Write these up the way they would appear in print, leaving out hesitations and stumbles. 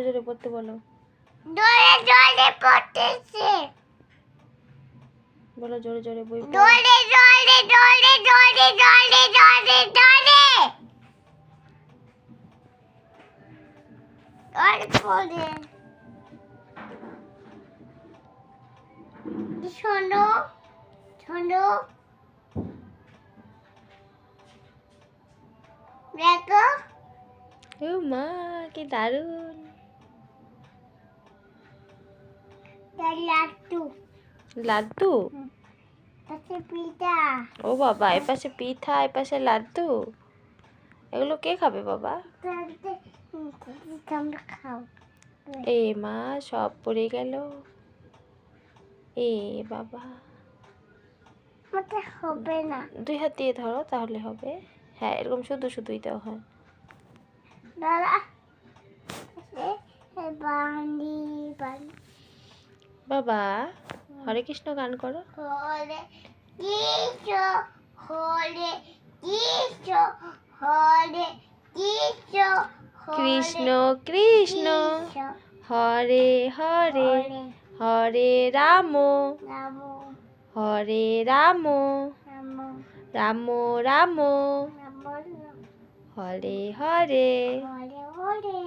জোরে পড়তে বলো। জোরে জোরে পড়তেছে। বলো জোরে জোরে বই পড়ো। জোরে জোরে জোরে জোরে জোরে জোরে জোরে জোরে পড়ে। শোনো শোনো দেখো। ও মা কি দারুণ। লাড্ডু লাড্ডু। পাশে পিঠা। ও বাবা, এপাশে পিঠা এপাশে লাড্ডু। এগুলো কে খাবে বাবা? তোমরা খাও। এ মা সব পড়ে গেল। এ বাবা, ওটা হবে না। 2 হাত দিয়ে ধরো তাহলে হবে। হ্যাঁ, এরকম শুধু শুধুই দেওয়া হয়। দাদা বান্দি বান্দি বাবা হরে কৃষ্ণ গান করো। হরে কৃষ্ণ হরে কৃষ্ণ হরে কৃষ্ণ কৃষ্ণ কৃষ্ণ হরে হরে হরে রাম রাম হরে রাম রাম রাম রাম রাম হরে হরে। হরে হরে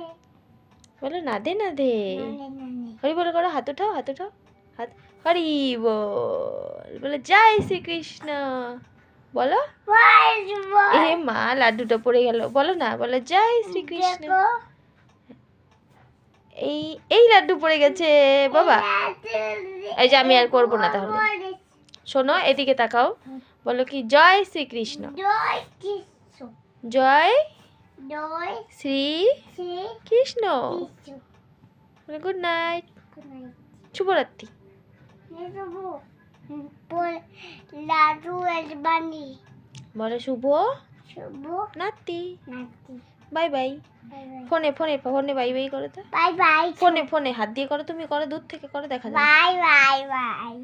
বলো নাদে নাদে। নানে নানে হরি বলে করো, হাত উঠাও হাত উঠাও। হাত হরি বল। বলো জয় শ্রীকৃষ্ণ। বলো। এ মা লাড্ডুটা পড়ে গেল। বলো না, বলো জয় শ্রীকৃষ্ণ। দেখো এই এই লাড্ডু পড়ে গেছে বাবা। এই যে আমি আর করবো না তাহলে। শোনো এদিকে তাকাও। বলো কি জয় শ্রীকৃষ্ণ। জয় কৃষ্ণ জয় জয় Shri Shri Krishna. Krishna. Good night, Good night. শুভরাত্রি। লাড্ডু বানি বলো শুভ শুভ রাত্রি। নাতি। Bye bye. ফোনে ফোনে ফোনে বাই বাই করো তো। বাই বাই ফোনে ফোনে হাত দিয়ে করো, তুমি করো, দূর থেকে করো, দেখা যায়। Bye bye bye.